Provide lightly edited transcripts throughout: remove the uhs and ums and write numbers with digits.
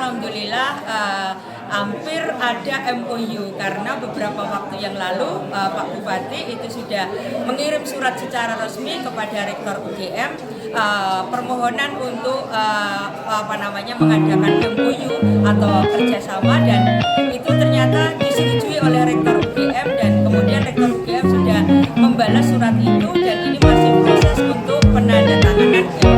alhamdulillah hampir ada MOU karena beberapa waktu yang lalu Pak Bupati itu sudah mengirim surat secara resmi kepada Rektor UGM permohonan untuk mengadakan MOU atau kerjasama, dan itu ternyata disetujui oleh Rektor UGM, dan kemudian Rektor UGM sudah membalas surat itu, dan ini masih proses untuk penandatanganan MOU.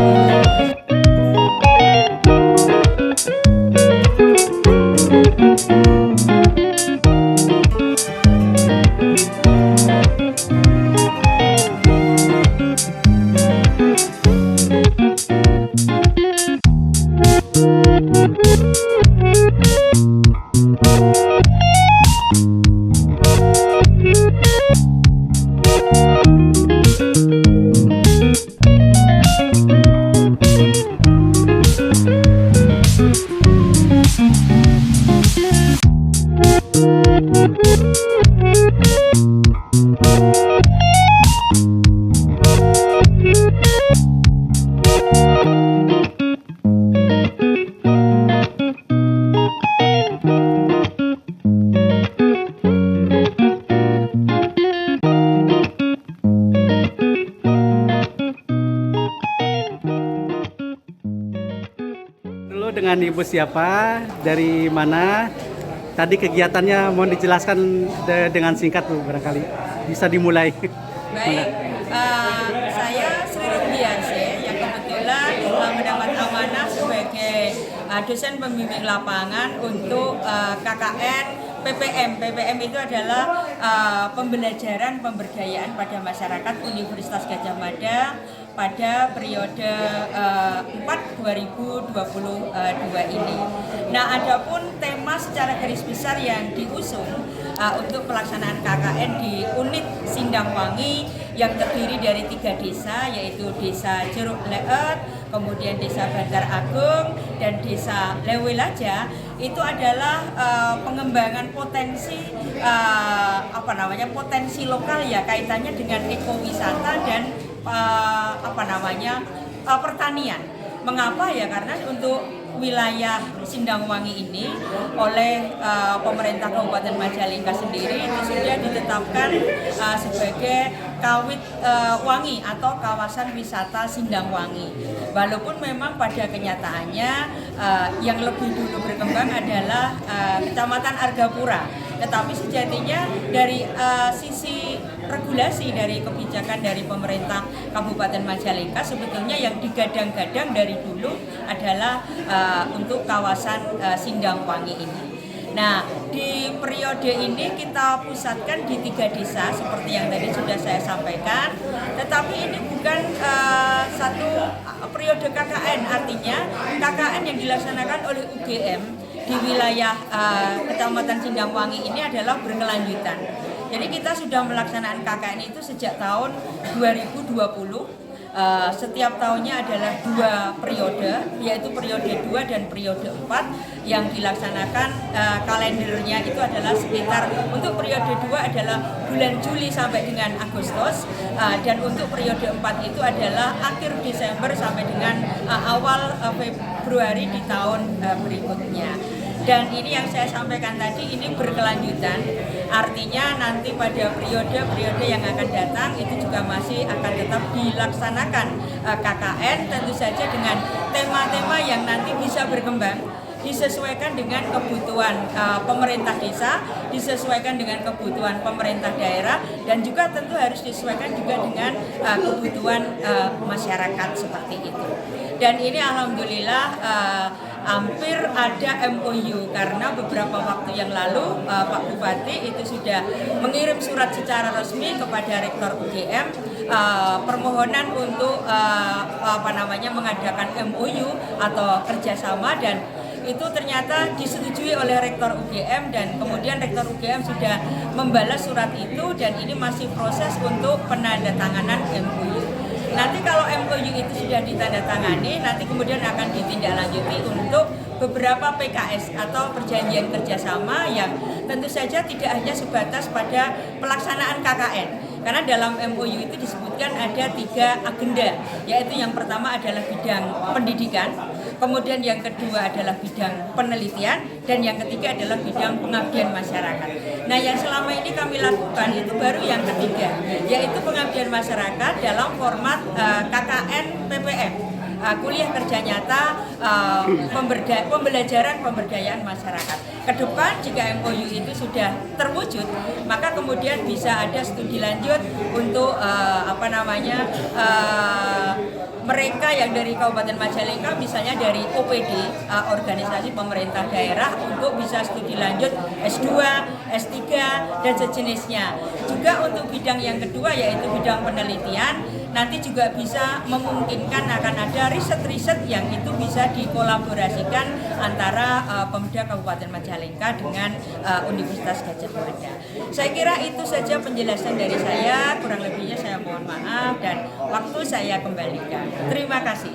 Dengan Ibu siapa, dari mana, tadi kegiatannya mohon dijelaskan dengan singkat Bu, barangkali bisa dimulai. Baik, saya Sri Rudianse yang kebetulan mendapat amanah sebagai dosen pembimbing lapangan untuk KKN PPM. PPM itu adalah pembelajaran pemberdayaan pada masyarakat Universitas Gadjah Mada pada periode 4 2022 ini. Nah, adapun tema secara garis besar yang diusung untuk pelaksanaan KKN di unit Sindangwangi yang terdiri dari 3 desa, yaitu Desa Jeruk Leet, kemudian Desa Bantar Agung, dan Desa Lewelaja, itu adalah pengembangan potensi potensi lokal ya, kaitannya dengan ekowisata dan pertanian. Mengapa ya? Karena untuk wilayah Sindangwangi ini oleh pemerintah Kabupaten Majalengka sendiri itu sudah ditetapkan sebagai Kawit Wangi atau kawasan wisata Sindangwangi. Walaupun memang pada kenyataannya yang lebih dulu berkembang adalah Kecamatan Argapura, tetapi sejatinya dari sisi regulasi dari kebijakan dari pemerintah Kabupaten Majalengka sebetulnya yang digadang-gadang dari dulu adalah untuk kawasan Sindangwangi ini. Nah, di periode ini kita pusatkan di 3 desa seperti yang tadi sudah saya sampaikan, tetapi ini bukan satu periode KKN, artinya KKN yang dilaksanakan oleh UGM di wilayah Kecamatan Sindangwangi ini adalah berkelanjutan. Jadi kita sudah melaksanakan KKN itu sejak tahun 2020. Setiap tahunnya adalah 2 periode, yaitu periode 2 dan periode 4 yang dilaksanakan. Kalendernya itu adalah sekitar, untuk periode 2 adalah bulan Juli sampai dengan Agustus, dan untuk periode 4 itu adalah akhir Desember sampai dengan awal Februari di tahun berikutnya. Dan ini yang saya sampaikan tadi, ini berkelanjutan, artinya nanti pada periode-periode yang akan datang itu juga masih akan tetap dilaksanakan KKN, tentu saja dengan tema-tema yang nanti bisa berkembang, disesuaikan dengan kebutuhan pemerintah desa, disesuaikan dengan kebutuhan pemerintah daerah, dan juga tentu harus disesuaikan juga dengan kebutuhan masyarakat seperti itu. Dan ini alhamdulillah hampir ada MOU karena beberapa waktu yang lalu Pak Bupati itu sudah mengirim surat secara resmi kepada Rektor UGM permohonan untuk mengadakan MOU atau kerjasama, dan itu ternyata disetujui oleh Rektor UGM, dan kemudian Rektor UGM sudah membalas surat itu, dan ini masih proses untuk penandatanganan MOU. Nanti kalau MOU itu sudah ditandatangani, nanti kemudian akan ditindaklanjuti untuk beberapa PKS atau perjanjian kerjasama yang tentu saja tidak hanya sebatas pada pelaksanaan KKN. Karena dalam MOU itu disebutkan ada 3 agenda, yaitu yang pertama adalah bidang pendidikan, kemudian yang kedua adalah bidang penelitian, dan yang ketiga adalah bidang pengabdian masyarakat. Nah, yang selama ini kami lakukan itu baru yang ketiga, yaitu pengabdian masyarakat dalam format KKN PPM. Kuliah kerja nyata, pembelajaran pemberdayaan masyarakat. Kedepan jika MOU itu sudah terwujud, maka kemudian bisa ada studi lanjut untuk mereka yang dari Kabupaten Majalengka, misalnya dari OPD, organisasi pemerintah daerah, untuk bisa studi lanjut S2, S3, dan sejenisnya. Juga untuk bidang yang kedua yaitu bidang penelitian, nanti juga bisa memungkinkan akan ada riset-riset yang itu bisa dikolaborasikan antara Pemuda Kabupaten Majalengka dengan Universitas Gadjah Mada. Saya kira itu saja penjelasan dari saya, kurang lebihnya saya mohon maaf dan waktu saya kembalikan. Terima kasih.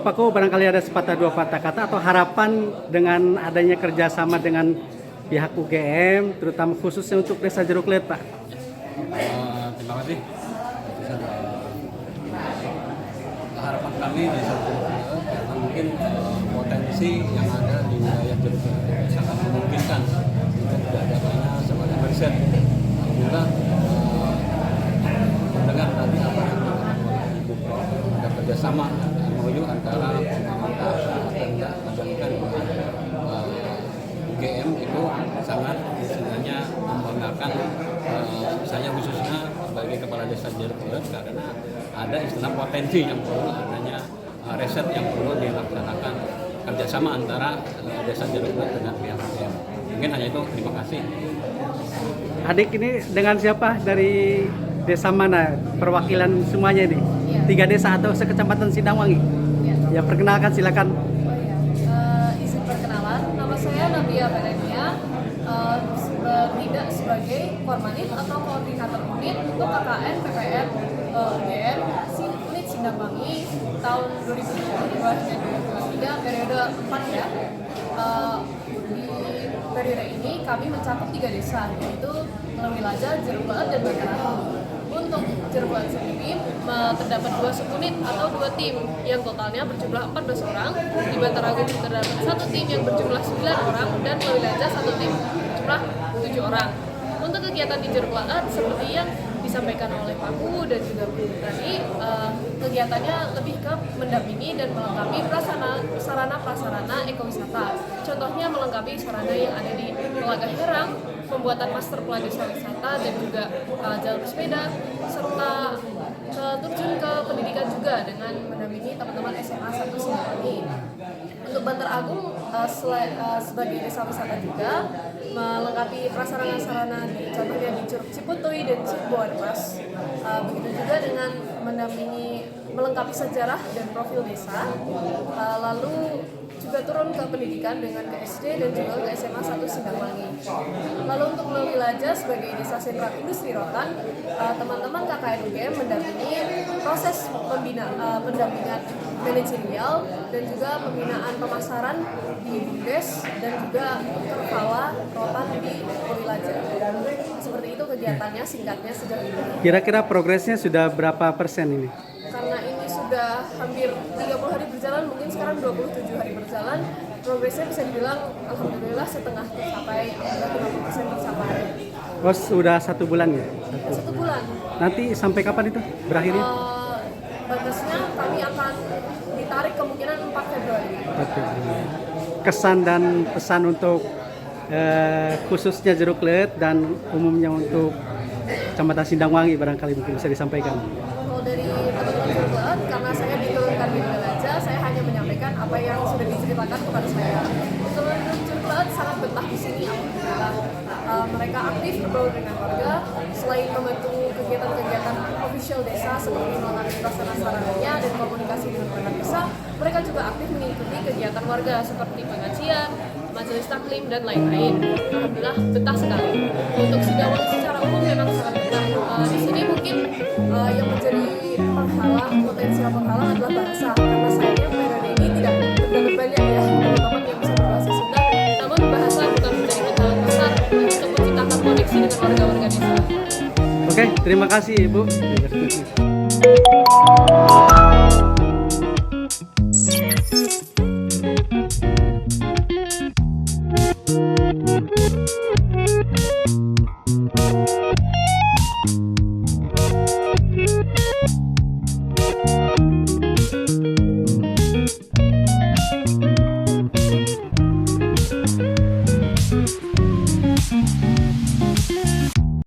Pak Ko, barangkali ada sepatah dua patah kata atau harapan dengan adanya kerjasama dengan pihak UGM, terutama khususnya untuk Desa Jeruk Let, Pak. Terima kasih. Harapan kami di satu karena mungkin potensi yang ada di wilayah Jeruk Let sangat memungkinkan untuk diadakannya semacam riset. Alhamdulillah mendengar tadi apa yang dikatakan oleh Ibu Prof, ada kerjasama MOU antara pemerintah Pemda Majalengka dengan UGM itu sangat sebenarnya membanggakan saya khususnya sebagai kepala desa Jeruk Let karena ada istilah potensi yang perlu adanya riset yang perlu dilaksanakan kerjasama antara desa Jeruk Let dengan pihak UGM. Mungkin hanya itu, terima kasih. Adik ini dengan siapa? Dari desa mana? Perwakilan semuanya ini? Iya. 3 desa atau sekecamatan Sindangwangi? Iya. Ya, perkenalkan silakan. Izin perkenalan, nama saya Nabia Belenia, tidak sebagai Kormanit atau Koordinator Unit untuk KKN PPM UGM Unit Sindangwangi tahun 2022 dan 2023 periode 4 ya. Di periode ini kami mencakup 3 desa, yaitu Lewilajah, Jeruk Let, dan Bantar Agung. Untuk Jeruk Let sendiri terdapat 2 subunit atau 2 tim yang totalnya berjumlah 14 orang. Di Bantar Agung terdapat 1 tim yang berjumlah 9 orang dan Lewilajah 1 tim berjumlah 7 orang. Untuk kegiatan di Jeruk Let seperti yang disampaikan oleh Pak Gu dan juga Bu tadi, kegiatannya lebih ke mendampingi dan melengkapi sarana-prasarana ekowisata. Contohnya melengkapi sarana yang ada di Telaga Herang, pembuatan master plan desa wisata dan juga jalur sepeda, serta terjun ke pendidikan juga dengan mendampingi teman-teman SMA 1 Sindangwangi. Untuk Bantar Agung sebagai desa wisata juga melengkapi prasarana-sarana contohnya di Curug Ciputui dan Ciboarpas. Begitu juga dengan mendampingi melengkapi sejarah dan profil desa, lalu juga turun ke pendidikan dengan ke SD dan juga ke SMA 1 Sindangwangi. Lalu untuk Lewilajah sebagai desa sentra industri rotan, teman-teman KKN UGM mendampingi proses pendampingan manajerial dan juga pembinaan pemasaran di BUMDes dan juga Terpala rotan di Lewilajah. Seperti itu kegiatannya singkatnya sejauh ini. Kira-kira progresnya sudah berapa persen ini? Karena ini sudah hampir 30 hari berjalan, mungkin sekarang 27 hari berjalan, progresnya bisa dibilang alhamdulillah setengah tercapai, alhamdulillah 50% tercapai. Oh, sudah 1 bulan ya? 1 bulan. Nanti sampai kapan itu berakhirnya? Batasnya kami akan ditarik kemungkinan 4 Februari. Oke. Kesan dan pesan untuk khususnya Jeruk Let dan umumnya untuk Kecamatan Sindangwangi barangkali mungkin bisa disampaikan. Kalau dari teman-teman Jeruk Let, karena saya diturunkan di Lewilajah, saya hanya menyampaikan apa yang sudah diceritakan kepada saya. Teman-teman Jeruk Let sangat betah di sini, alhamdulillah. Mereka aktif berbaur dengan warga, selain membantu kegiatan-kegiatan official desa seperti melengkapi sarana-sarananya dan komunikasi dengan perangkat desa, mereka juga aktif mengikuti kegiatan warga seperti pengajian, majelis taklim, dan lain-lain. Alhamdulillah betah sekali. Untuk Sindangwangi secara umum memang sangat betah. Di sini mungkin yang menjadi potensial penghalang adalah bahasa, karena sayangnya periode ini tidak terdapat banyak ya teman-teman yang bisa berbahasa Sunda. Namun bahasa bukan menjadi penghalang besar untuk menciptakan koneksi dengan warga-warga desa. Oke, terima kasih Ibu.